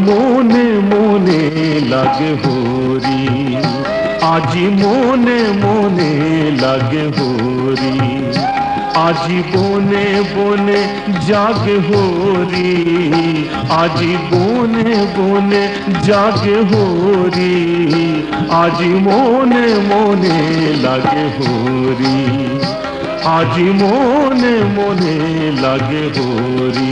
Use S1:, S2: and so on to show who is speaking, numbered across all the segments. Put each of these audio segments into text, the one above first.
S1: মনে মনে লাগে হরি, আজি মনে মনে লাগে হরি, আজি বনে বনে জাগে হরি, আজি বনে বনে জাগে হরি, আজি মনে মনে লাগে হরি, আজি মনে মনে লাগে হরি।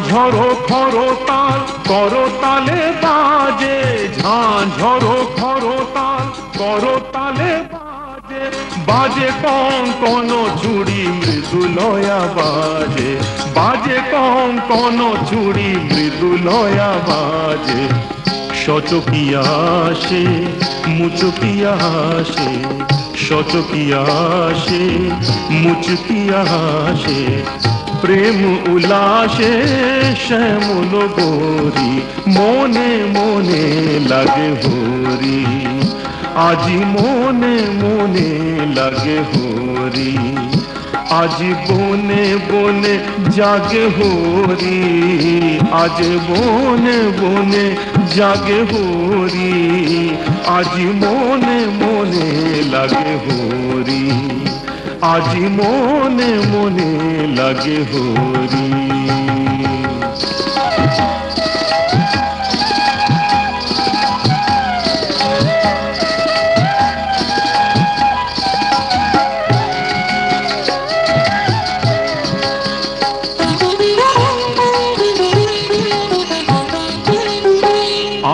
S1: ঝড়ো খরো তাল করো তালে বাজে, ঝাঁ ঝড়ো খরো তাল করো তালে বাজে, বাজে কঙ্কন চুড়ি মৃদু লয়া বাজে, বাজে কঙ্কন চুড়ি মৃদু লয়া বাজে। শতকিয়া আসে মুচকিয়া আসে, শতকিয়া আসে মুচকিয়া আসে, প্রেম উল্লাসে শ্যামল গোরি, মনে মনে লাগে হরি, আজি মনে মনে লাগে হরি, আজি বনে বনে জাগে হরি, আজ বনে বনে জাগে হরি, আজি মনে মনে লাগে হরি, আজি মনে মনে লাগে হরি।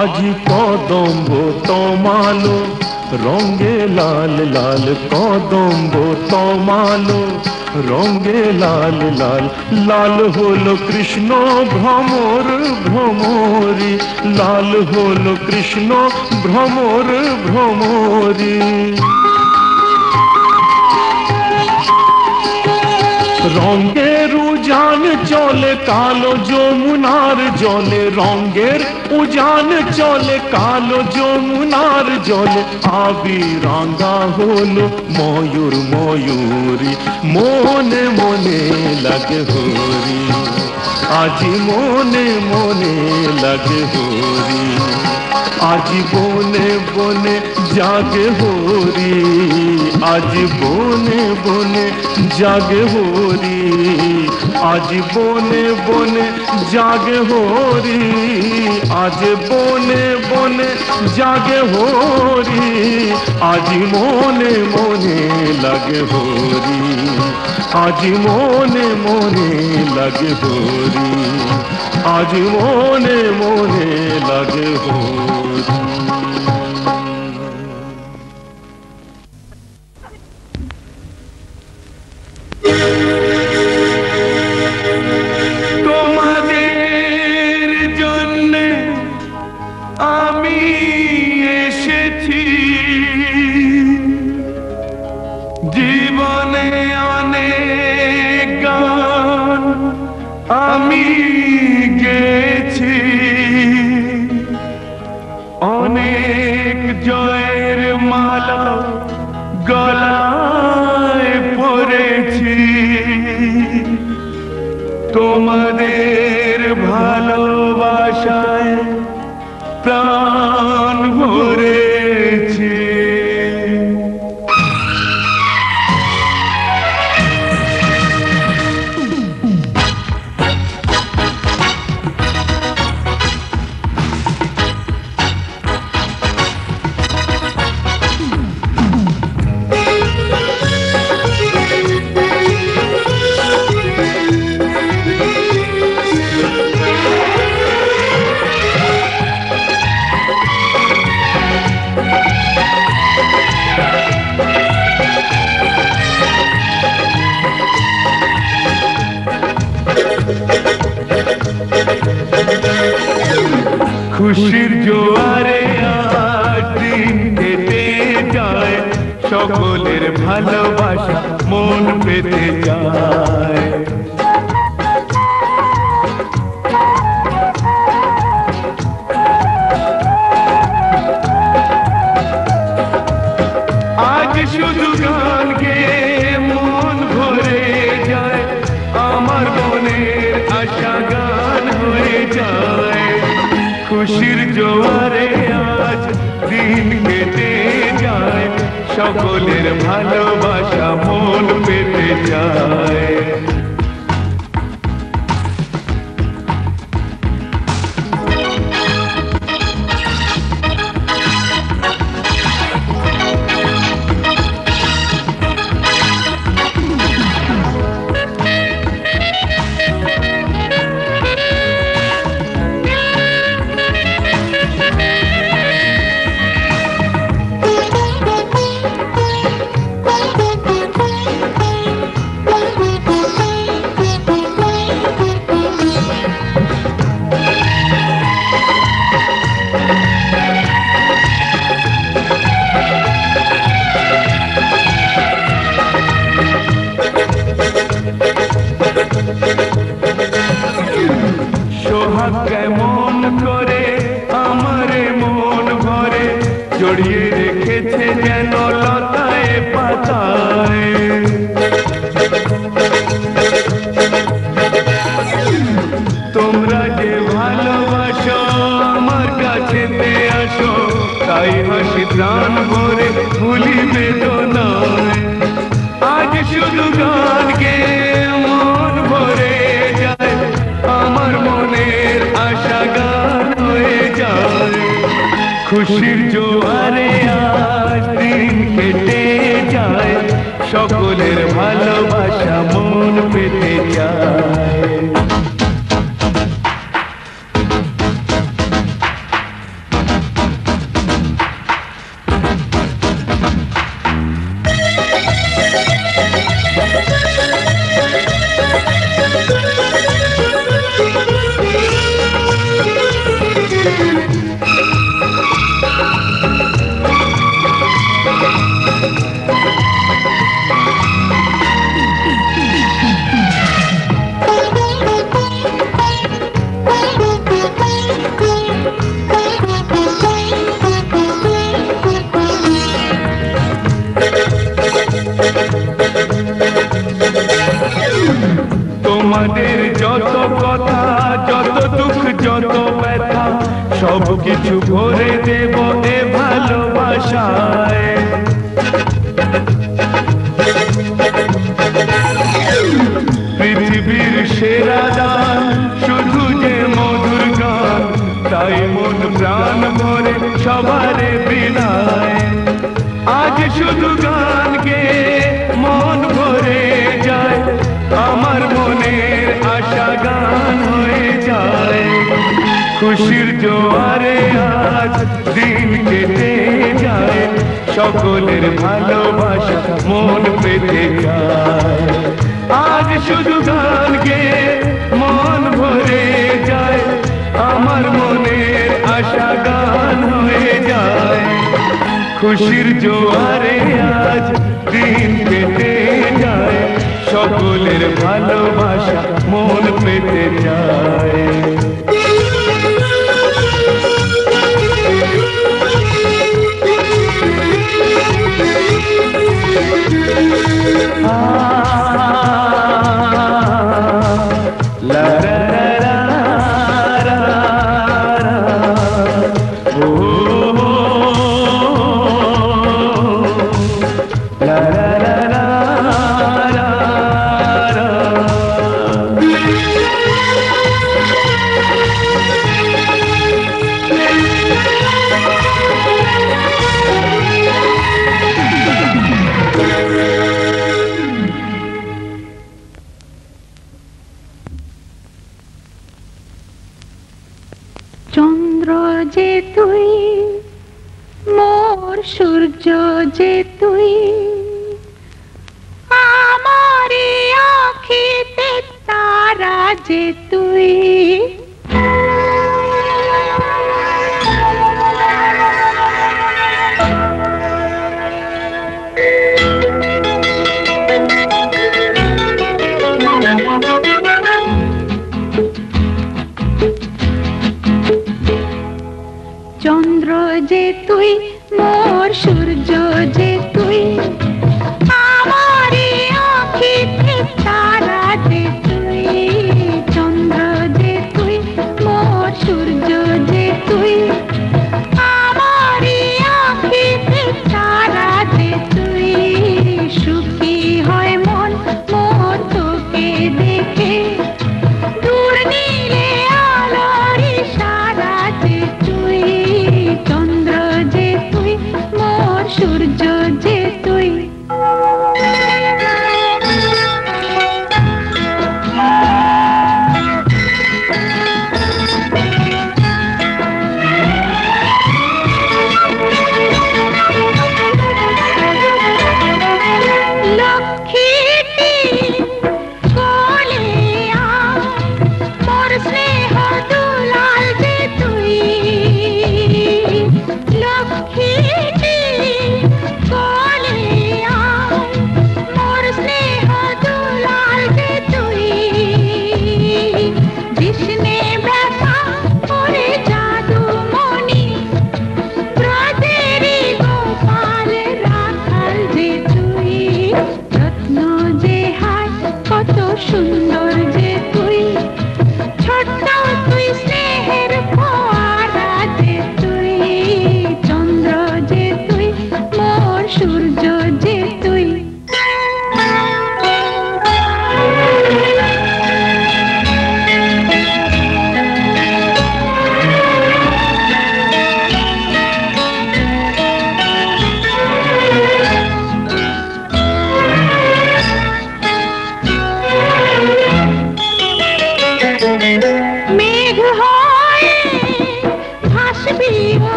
S1: আজি কদম্ব তমালো রঙে লাল লাল, কদম্ব তমালো রঙে লাল লাল, লাল হলো কৃষ্ণ ভ্রমর ভ্রমরি, লাল হলো কৃষ্ণ ভ্রমর ভ্রমরি। রঙের উজান চলে কালো যমুনার জলে, রঙের উজান চলে কালো যমুনার জলে, আবিরাঙ্গা হলো ময়ূর ময়ূরী, মনে মনে লাগে হরি, আজি মনে মনে লাগে হরি, আজি বনে বনে জাগে হরি, আজি বনে বনে জাগে হরি, আজি বনে বনে জাগে হরি, আজ বনে বনে জাগে হরি, আজি মনে মনে লাগে হরি, আজি মনে মনে লাগে হরি, আজি মনে মনে লাগে হরি।
S2: তোমাদের জন্যে আমি এসেছি, জীবনে অনেক গান আমি গেছি, অনেক জয়ের মালা গলায় পরেছি, তোমাদের ভালোবাসায় প্রাণ ভরেছি। খুশির জোয়ারে আজ দিন কেটে যায়, সকলের ভালোবাসা মন পেতে যায়, জোয়ারে আজ দিন কেটে যায়, সকলের ভালোবাসা মন পেতে যায়। সোহাগ কেমন করে আমারে মন ভরে জড়িয়ে রেখেছে যেন লতায় পাতায়। তোমরা যে ভালোবাসো আমার কাছেতে আসো, তাই হাসি প্রাণ ভরে ভুলি বেদনায়। আজ শুধু গান গেয়ে মন ভরে যায়, আমার মনের আশা গান হয়ে যায়। খুশির জোয়ারে আজ দিন কেটে যায়, সকলের ভালোবাসা মন পেতে যায়। তোমাদের যত কথা, যত দুঃখ, যত ব্যথা, সব কিছু ভরে দেব এ ভালোবাসায়। পৃথিবীর সেরা দান শুধু যে মধুর গান, তাই মন প্রাণ ভরে সবারে বিদায়। আজ শুধু গান গেয়ে মন ভরে যায়, আমার মনের আশা গান হয়ে যায়। খুশির জোয়ারে আজ দিন কেটে যায়, সকলের ভালোবাসা মন পেতে যায়। আজ শুধু গান গেয়ে মন ভরে যায়, আমার মনের আশা গান হয়ে যায়। খুশির জোয়ারে আজ দিন কেটে যায়, সকলের ভালোবাসা মন পেতে যায়। লা লা লা লা লা, ও লা লা লা লা লা লা।
S3: চন্দ্র যে তুই, মোর সূর্য যে তুই, আমারে আখিতে তারা যে তুই। চন্দ্র যে তুই, মোর সূর্য যে তুই, আমারে আখিতে তারা যে তুই। চন্দ্র যে তুই, মোর সূর্য যে তুই,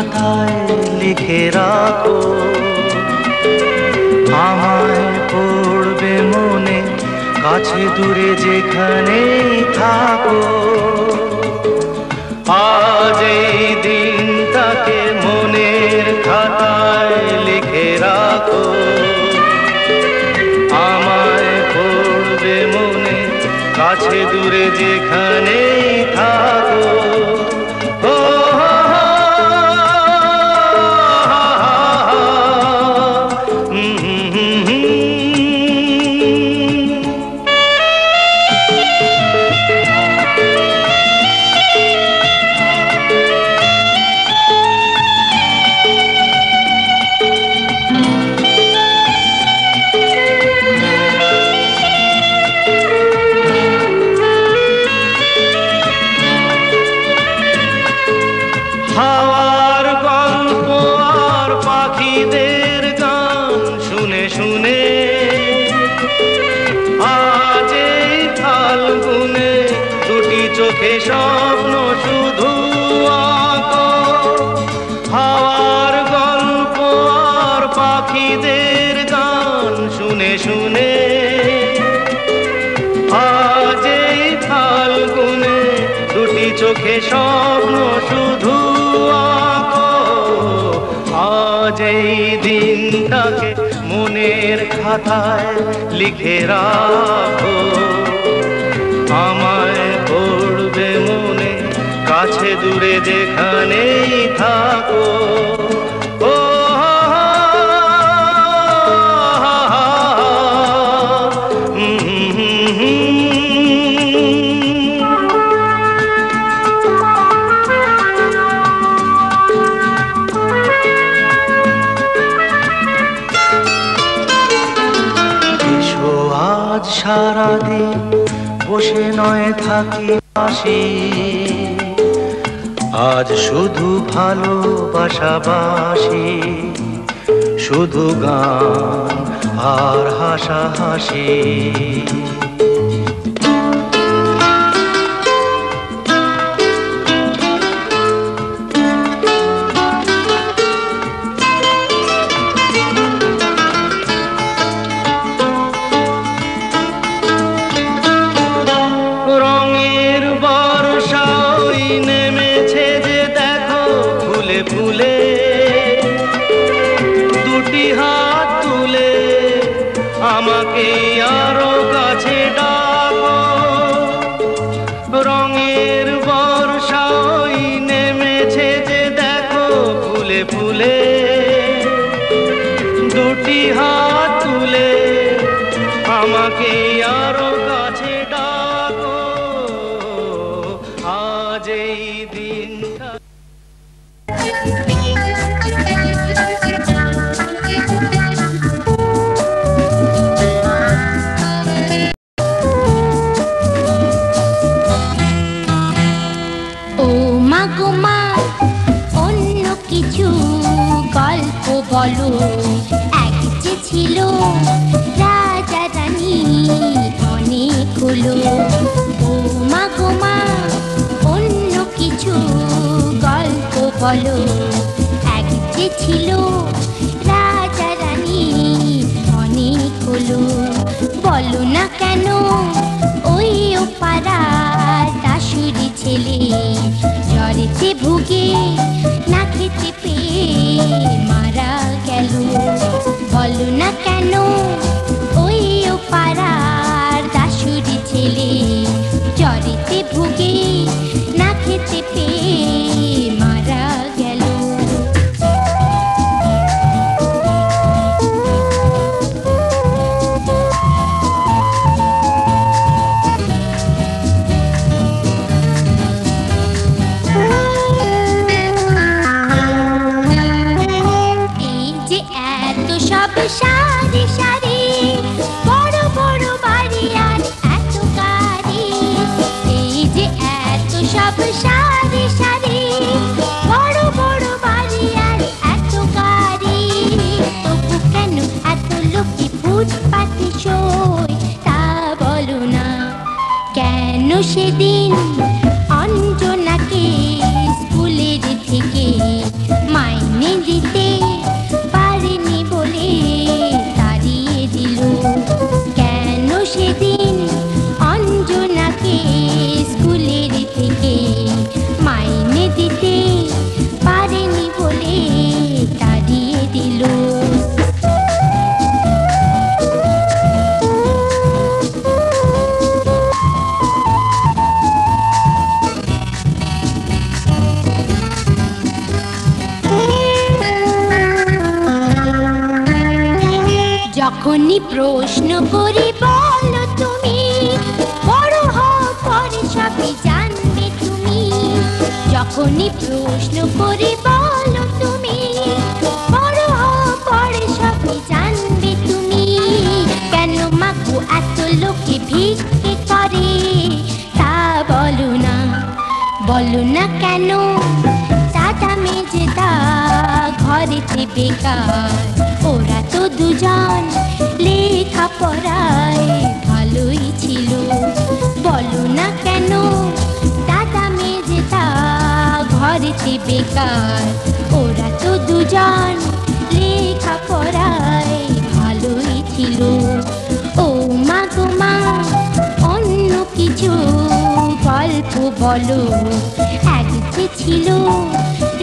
S4: খাতায় লিখে রাখো, আমায় পড়বে মনে, কাছে দূরে যেখানেই থাকো। আজ এই দিনটাকে মনের খাতায় লিখে রাখো, আমায় পড়বে মনে, কাছে দূরে যেখানেই থাকো। হাওয়ার গল্প আর পাখিদের গান শুনে শুনে আজ এই ফাল্গুনে দুটি চোখে স্বপ্ন শুধু আঁকো। হাওয়ার গল্প আর পাখিদের গান শুনে শুনে আজ এই ফাল্গুনে দুটি চোখে স্বপ্ন শুধু আঁকো। আজ এই দিনটাকে মনের খাতায় লিখে রাখো, আমায় পড়বে মনে, কাছে দূরে যেখানেই থাকো। ও আজ সারাদিন বসে নয় থাকি হাসি, আজ শুধু ভালোবাসাবাসি, শুধু গান আর হাসাহাসি। ফুলে দুটি হাত তুলে আমাকে আরো কাছে ডাকো, রঙের বর্ষা ওই নেমেছে যে দেখো ফুলে ফুলে দুটি হাত তুলে আমাকে আরো কাছে ডাকো। আজ এই দিনটা
S3: বলো এক যে ছিল রাজা রানী অনেকগুলো। ও মা গো মা অন্য কিছু গল্প বলো, এক যে ছিল রাজা রানী অনেকগুলো। বলো না কেন ওই ও পাড়ার দাসুরি ছেলে জ্বরেতে ভুগে না খেতে পেয়ে মারা গেল। বলো না কেন ওই ও পাড়ার দাসুরি ছেলে জ্বরেতে ভুগে না খেতে পেয়ে মারা গেল। সারি সারি বড় বড় বাড়ি আর এত গাড়ি, এই যে এত সব সারি সারি বড় বড় বাড়ি আর এত গাড়ি, তবু কেন এত লোকে ফুটপাতে শোয় তা বলো না। কেন সেদিন অঞ্জনাকে স্কুলের থেকে যখনই প্রশ্ন করি বলো তুমি, বড় হও পরে সবই জানবে তুমি। যখনই প্রশ্ন করি বলো তুমি, বড় হও পরে সবই জানবে তুমি। কেন মাগো এত লোকে ভিক্ষে করে তা বলো না, বলো না কেন। দাদা মেজদা ঘরেতে বেকার, ওরা তো দুজন লেখা পড়ায় ভালোই ছিল। বলো না কেন দাদা মেজদা ঘরেতে বেকার, ওরা তো দুজন লেখা পড়ায় ভালোই ছিল। ও মা গো মা, অন্য কিছু গল্প বলো। এক যে ছিল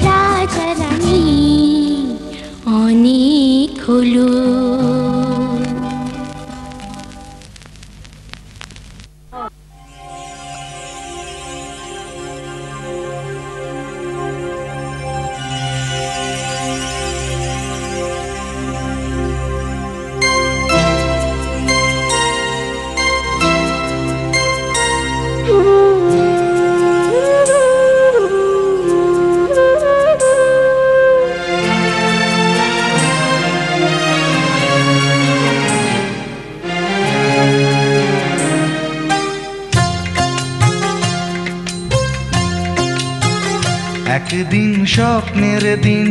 S3: রাজা রানী, অনেক হলো।
S5: একদিন স্বপ্নের দিন,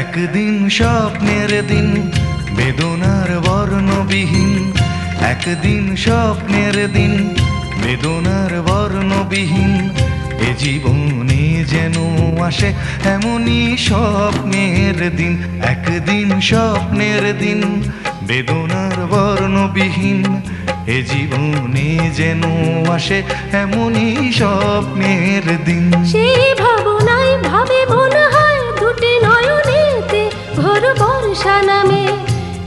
S5: একদিন স্বপ্নের দিন, বেদনার বর্ণবিহীন। একদিন স্বপ্নের দিন, বেদনার বর্ণবিহীন। এ জীবনে যেন আসে এমনই স্বপ্নের দিন। একদিন স্বপ্নের দিন, বেদনার বর্ণবিহীন। এ জীবনে যেন আসে এমনই স্বপ্নের দিন।
S6: সেই ভাবনায় ভাবে মনে হয় দুটি নয়নেতে ঘোর বর্ষা নামে।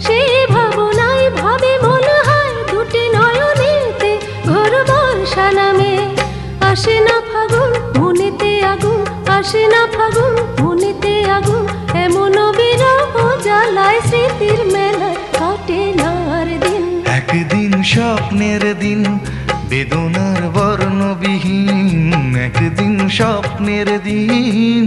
S6: সেই ভাবনায় ভাবে মনে হয় দুটি নয়নেতে ঘোর বর্ষা নামে। আসে না ফাগুন মনেতে আগুন, আসে না ফাগুন মনেতে আগুন। এমন বিরহ জ্বালায় স্মৃতির মেলায় কাটে না আর দিন।
S5: একদিন স্বপ্নের দিন, বেদনার বর্ণবিহীন। একদিন স্বপ্নের দিন।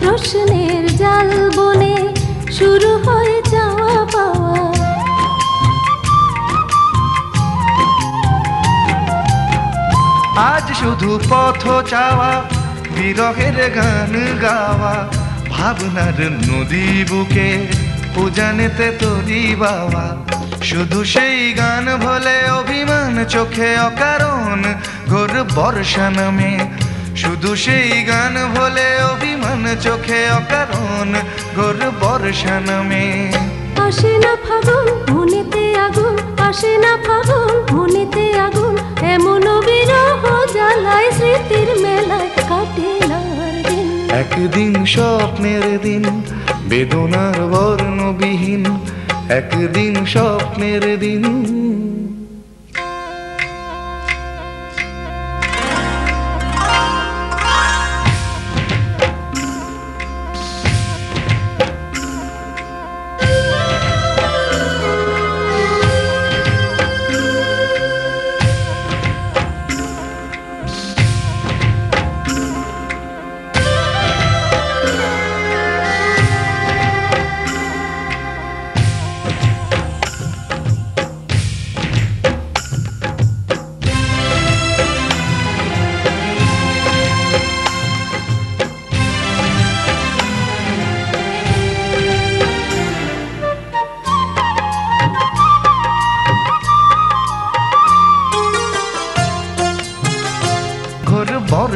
S6: প্রশ্নের জাল বনে শুরু হয়ে যাওয়া পাওয়া।
S5: আজ শুধু পথ চাওয়া, বিরহের গান গাওয়া। ভাবনার নদী বুকে উজানেতে তরি বাওয়া। শুধু সেই গান ভোলে অভিমান চোখে অকারণ ঘোর বর্ষা নামে। শুধু সেই গান ভোলে অভিমান চোখে অকারণ ঘোর বর্ষা নামে।
S6: আসে না ফাগুন মনেতে আগুন, আসে না ফাগুন মনেতে আগুন। এমন বিরহ জ্বালায় স্মৃতির মেলায় কাটে না আর দিন।
S5: একদিন স্বপ্নের দিন, বেদনার বর্ণবিহীন। একদিন স্বপ্নের দিন।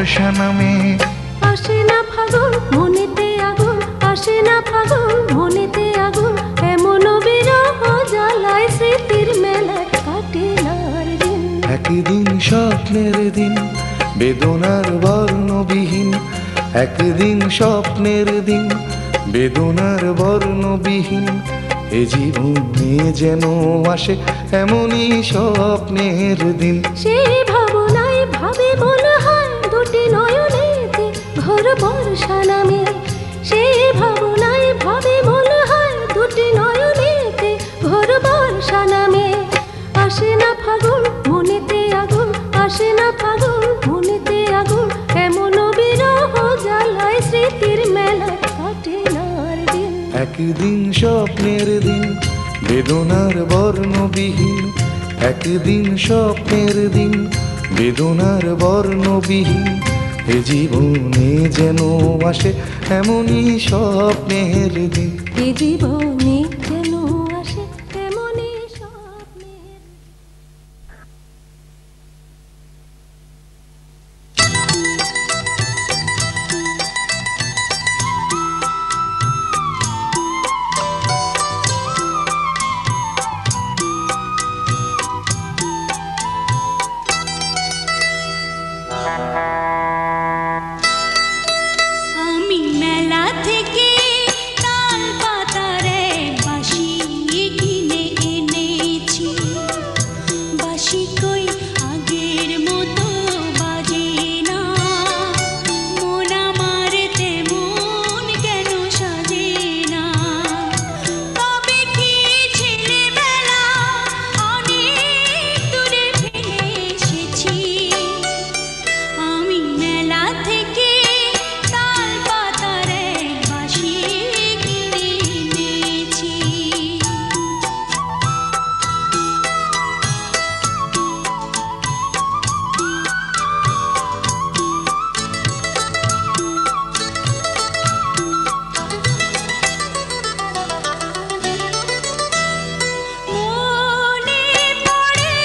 S5: বর্ষা নামে।
S6: আসে না ফাগুন মনেতে আগুন, আসে না ফাগুন মনেতে আগুন, এমন বিরহ জ্বালায় স্মৃতির মেলায় কাটে না আর দিন।
S5: একদিন স্বপ্নের দিন বেদনার বর্ণবিহীন, একদিন স্বপ্নের দিন বেদনার বর্ণবিহীন, এ জীবনে যেন আসে এমনই স্বপ্নের দিন।
S6: সেই ভাবনায় ভাবে মনে হয় দুটি নয়নেতে ঘোর বর্ষা নামে। সেই ভাবনায় ভাবে মনে হয় দুটি নয়নেতে ঘোর বর্ষা নামে। আসে না ফাগুন মনেতে আগুন, আসে না ফাগুন মনেতে আগুন, এমন বিরহ জ্বালায় স্মৃতির মেলায় কাটে না আর দিন।
S5: একদিন স্বপ্নের দিন বেদনার বর্ণবিহীন, একদিন স্বপ্নের দিন বেদনার বর্ণবিহীন, এ জীবনে যেন আসে এমনই স্বপ্নের দিন।
S6: এ জীবনে যেন আসে এমনই স্বপ্নের।
S3: আমি মেলা থেকে তাল পাতারে বাঁশি কিনে এনেছি। বাঁশি কই আগের মতো বাজে না, মন আমার তেমন কেন সাজে না। তবে কি ছেলেবেলা অনেক দূরে ফেলে এসেছি। আমি মেলা থেকে তাল পাতারে বাঁশি কিনে এনেছি। মনে পড়ে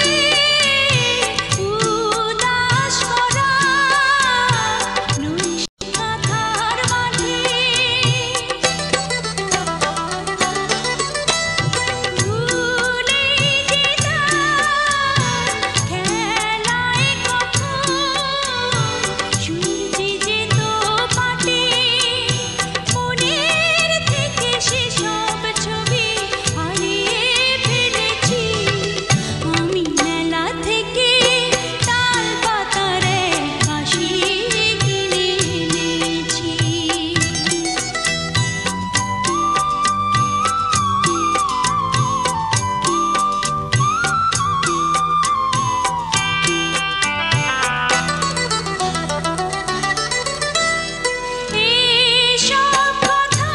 S3: উদাস করা নৈশিকাথার মাঠে, ভুলে যেতাম খেলায় কখন সূর্যি যেত পাটে। মনের থেকে সেসব ছবি হারিয়ে ফেলেছি। আমি মেলা থেকে তাল পাতারে বাঁশি কিনে এনেছি। এসব কথা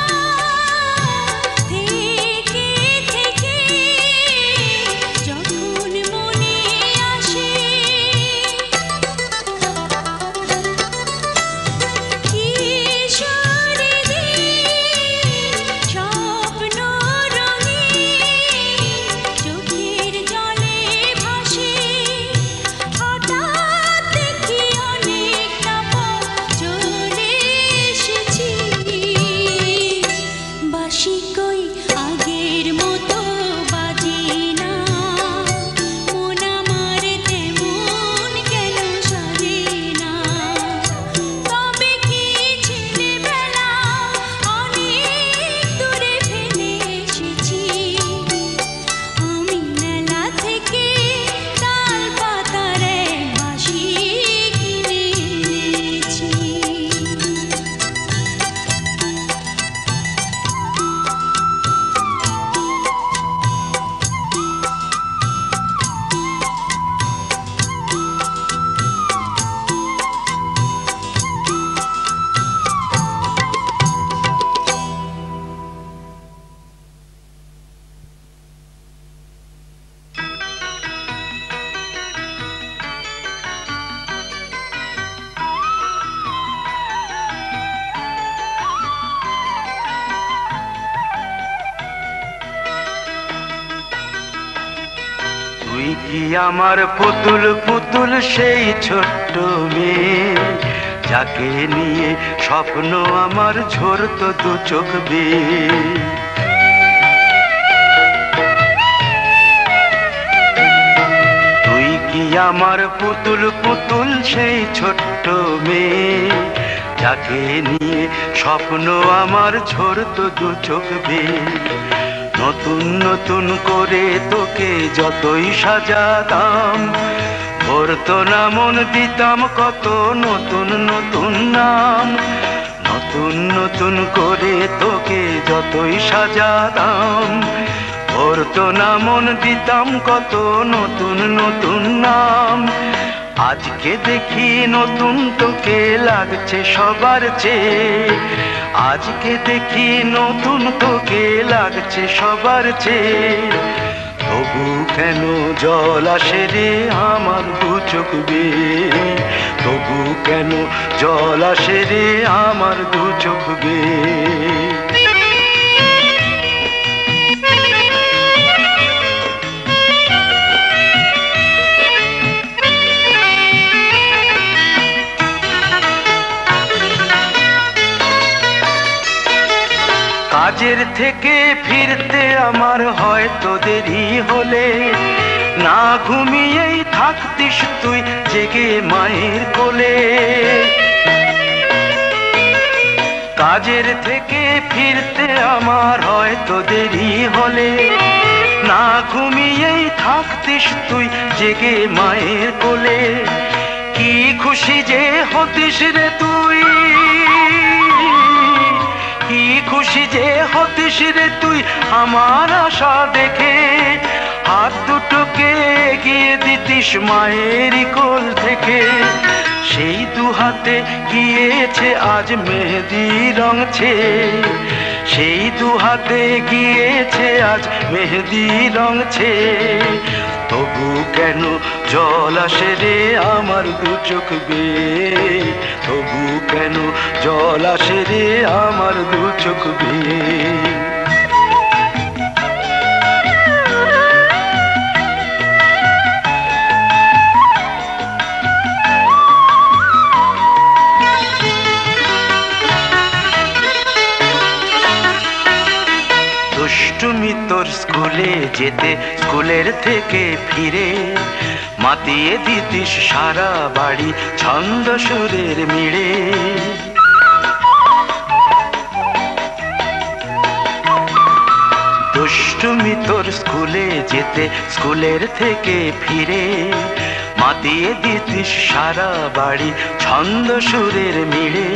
S3: থেকে থেকে যখন মনে আসে, কিশোরী স্বপ্ন রঙিন চোখের জলে ভাসে। হঠাৎ দেখি অনেকটা পথ চলে এসেছি। বাঁশি কই আগের মতো বাজে না, মন আমার তেমন কেন সাজে না। তবে কি ছেলেবেলা অনেক দূরে ফেলে এসেছি। আমি মেলা থেকে তাল পাতারে বাঁশি কিনে এনেছি।
S4: তুই কি আমার পুতুল পুতুল সেই ছোট্ট মেয়ে,
S7: যাকে নিয়ে স্বপ্ন আমার ঝরতো দু চোখ বেয়ে। তুই কি আমার পুতুল পুতুল সেই ছোট্ট মেয়ে, যাকে নিয়ে স্বপ্ন আমার ঝরতো দু চোখ বেয়ে। নতুন নতুন করে তোকে যতই সাজাতাম, ভরতো না মন, দিতাম কত নতুন নতুন নাম। নতুন নতুন করে তোকে যতই সাজাতাম, ভরতো না মন, দিতাম কত নতুন নতুন নাম। আজকে দেখি নতুন তোকে লাগছে সবার চেয়ে, আজকে দেখি নতুন তোকে লাগছে সবার চেয়ে। তবু কেন জল আসে রে আমার দু চোখ বেয়ে, তবু কেন জল আসে রে আমার দু চোখ বেয়ে। কাজের থেকে ফিরতে আমার হয়তো দেরি হলে, না ঘুমিয়েই থাকতিস তুই জেগে মায়ের কোলে। কাজের থেকে ফিরতে আমার হয়তো দেরি হলে, না ঘুমিয়েই থাকতিস তুই জেগে মায়ের কোলে। কি খুশি যে হতিস রে তুই, কি খুশি যে হতিস রে তুই আমার আশা দেখে। হাত দুটোকে এগিয়ে দিতিস মায়ের কোল থেকে, সেই দু হাতে গিয়েছে আজ মেহেদি রঙছে, সেই দু হাতে গিয়েছে আজ মেহেদি রঙছে। তবু কেন জল আসে রে আমার দু চোখ বেয়ে, তবু কেন জল আসে রে আমার দু চোখ বেয়ে। দুষ্টুমি তোর স্কুলে যেতে, স্কুলের থেকে ফিরে মাতিয়ে দিতিস সারা বাড়ি ছন্দ সুরের মিড়ে। দুষ্টুমি তোর স্কুলে যেতে, স্কুলের থেকে ফিরে মাতিয়ে দিতিস সারা বাড়ি ছন্দ সুরের মিড়ে।